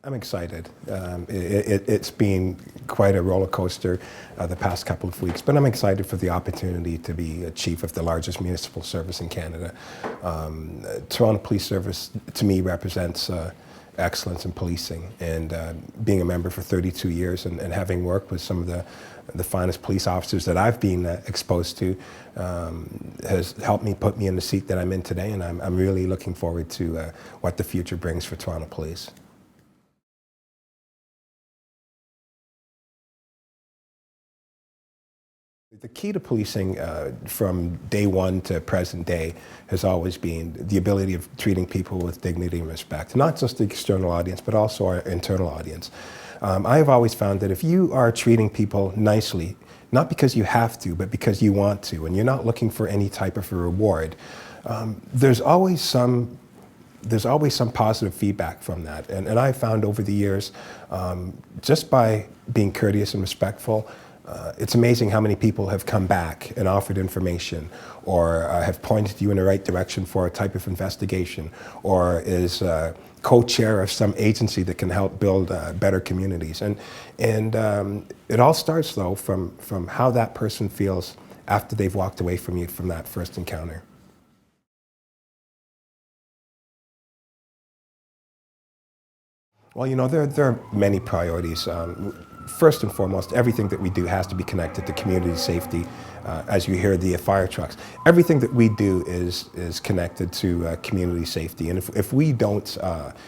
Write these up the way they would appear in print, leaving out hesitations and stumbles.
I'm excited. It's been quite a roller coaster the past couple of weeks, but I'm excited for the opportunity to be a chief of the largest municipal service in Canada. Toronto Police Service, to me, represents excellence in policing, and being a member for 32 years and having worked with some of the finest police officers that I've been exposed to has helped me put me in the seat that I'm in today, and I'm really looking forward to what the future brings for Toronto Police. The key to policing from day one to present day has always been the ability of treating people with dignity and respect, not just the external audience, but also our internal audience. I have always found that if you are treating people nicely, not because you have to, but because you want to, and you're not looking for any type of a reward, there's always some positive feedback from that. And I've found over the years, just by being courteous and respectful, it's amazing how many people have come back and offered information, or have pointed you in the right direction for a type of investigation, or is co-chair of some agency that can help build better communities. And it all starts, though, from how that person feels after they've walked away from you from that first encounter. Well, there are many priorities. First and foremost, everything that we do has to be connected to community safety. As you hear the fire trucks, everything that we do is connected to community safety. And if we don't,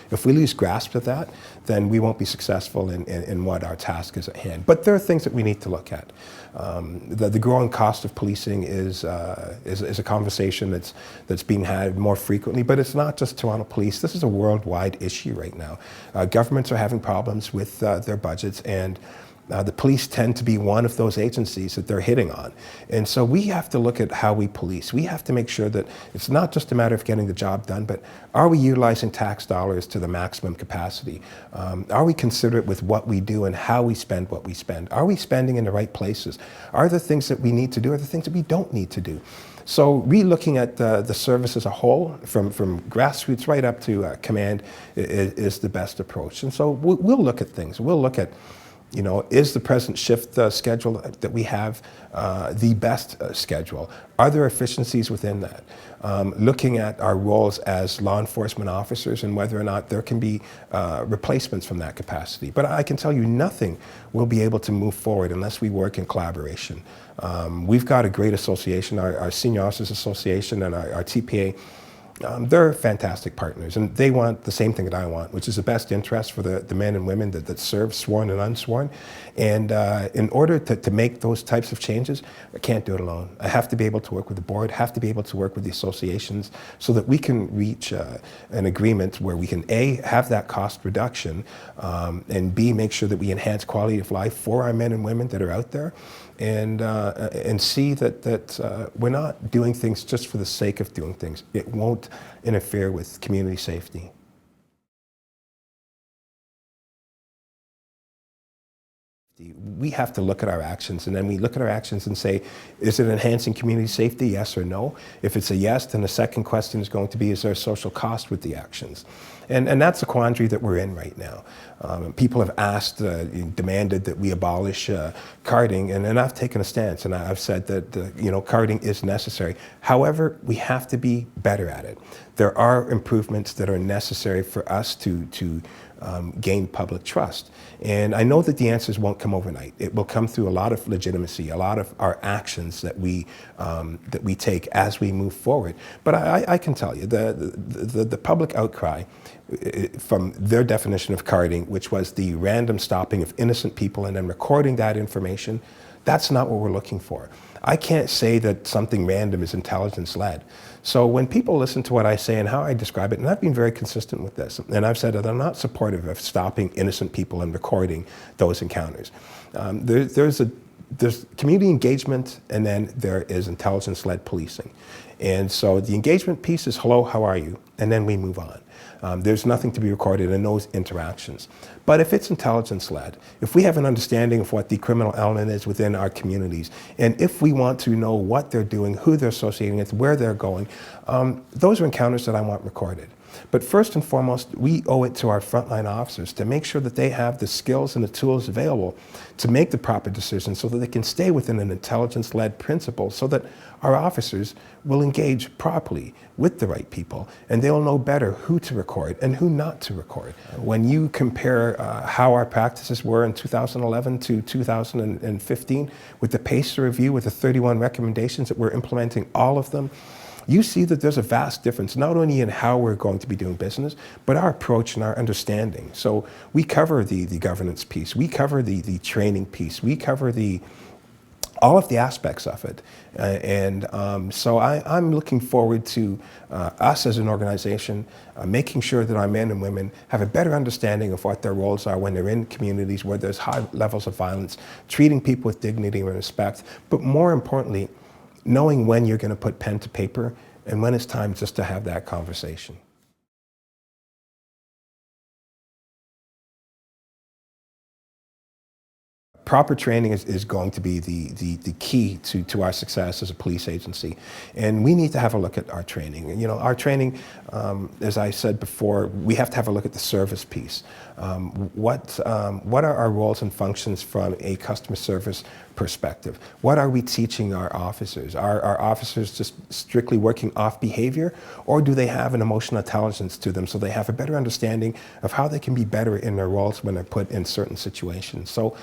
if we lose grasp of that, then we won't be successful in what our task is at hand. But there are things that we need to look at. The growing cost of policing is a conversation that's being had more frequently, but it's not just Toronto Police. This is a worldwide issue right now. Governments are having problems with their budgets, and the police tend to be one of those agencies that they're hitting on. And so we have to look at how we police. We have to make sure that it's not just a matter of getting the job done, but are we utilizing tax dollars to the maximum capacity? Are we considerate with what we do and how we spend what we spend? Are we spending in the right places? Are there things that we need to do? Are there things that we don't need to do? So re-looking at the service as a whole, from grassroots right up to command, is the best approach. And so we'll look at things. We'll look at, is the present shift schedule that we have the best schedule? Are there efficiencies within that? Looking at our roles as law enforcement officers and whether or not there can be replacements from that capacity. But I can tell you, nothing will be able to move forward unless we work in collaboration. We've got a great association, our Senior Officers Association and our TPA. They're fantastic partners, and they want the same thing that I want, which is the best interest for the men and women that serve, sworn and unsworn. And in order to make those types of changes, I can't do it alone. I have to be able to work with the board, have to be able to work with the associations, so that we can reach an agreement where we can A, have that cost reduction, and B, make sure that we enhance quality of life for our men and women that are out there, and see that we're not doing things just for the sake of doing things. It won't interfere with community safety. We have to look at our actions, and then we look at our actions and say, is it enhancing community safety, yes or no? If it's a yes, then the second question is going to be, is there a social cost with the actions? And that's the quandary that we're in right now. People have asked, demanded that we abolish carding, and I've taken a stance, and I've said that carding is necessary. However, we have to be better at it. There are improvements that are necessary for us to gain public trust. And I know that the answers won't come overnight. It will come through a lot of legitimacy, a lot of our actions that we take as we move forward. But I can tell you, the public outcry from their definition of carding, which was the random stopping of innocent people and then recording that information, that's not what we're looking for. I can't say that something random is intelligence-led. So when people listen to what I say and how I describe it, and I've been very consistent with this, and I've said that I'm not supportive of stopping innocent people and recording those encounters. There's community engagement, and then there is intelligence-led policing. And so the engagement piece is, hello, how are you? And then we move on. There's nothing to be recorded in those interactions. But if it's intelligence-led, if we have an understanding of what the criminal element is within our communities, and if we want to know what they're doing, who they're associating with, where they're going, those are encounters that I want recorded. But first and foremost, we owe it to our frontline officers to make sure that they have the skills and the tools available to make the proper decisions so that they can stay within an intelligence-led principle so that our officers will engage properly with the right people and they'll know better who to record and who not to record. When you compare how our practices were in 2011 to 2015 with the PACER review, with the 31 recommendations that we're implementing, all of them, you see that there's a vast difference, not only in how we're going to be doing business, but our approach and our understanding. So we cover the governance piece, we cover the training piece, we cover all of the aspects of it. So I'm looking forward to us as an organization making sure that our men and women have a better understanding of what their roles are when they're in communities where there's high levels of violence, treating people with dignity and respect, but more importantly, knowing when you're going to put pen to paper and when it's time just to have that conversation. Proper training is going to be the key to our success as a police agency. And we need to have a look at our training. You know, our training, as I said before, we have to have a look at the service piece. What are our roles and functions from a customer service perspective? What are we teaching our officers? Are our officers just strictly working off behavior, or do they have an emotional intelligence to them so they have a better understanding of how they can be better in their roles when they're put in certain situations? So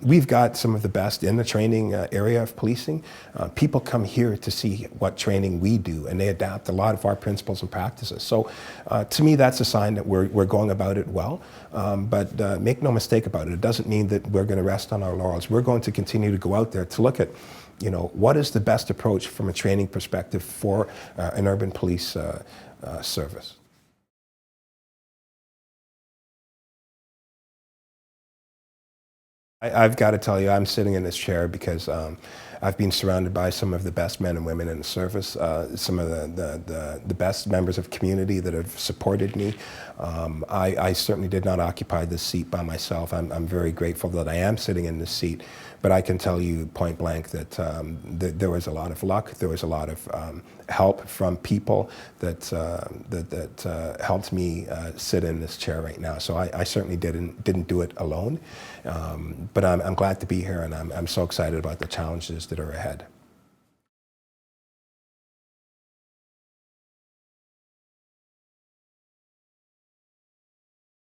we've got some of the best in the training area of policing. People come here to see what training we do, and they adapt a lot of our principles and practices. So to me, that's a sign that we're going about it well. But make no mistake about it, it doesn't mean that we're going to rest on our laurels. We're going to continue to go out there to look at, you know, what is the best approach from a training perspective for an urban police service. I've got to tell you, I'm sitting in this chair because I've been surrounded by some of the best men and women in the service, some of the best members of community that have supported me. I certainly did not occupy this seat by myself. I'm very grateful that I am sitting in this seat, but I can tell you point blank that there was a lot of luck, there was a lot of help from people that helped me sit in this chair right now. So I certainly didn't do it alone, but I'm glad to be here, and I'm so excited about the challenges that are ahead.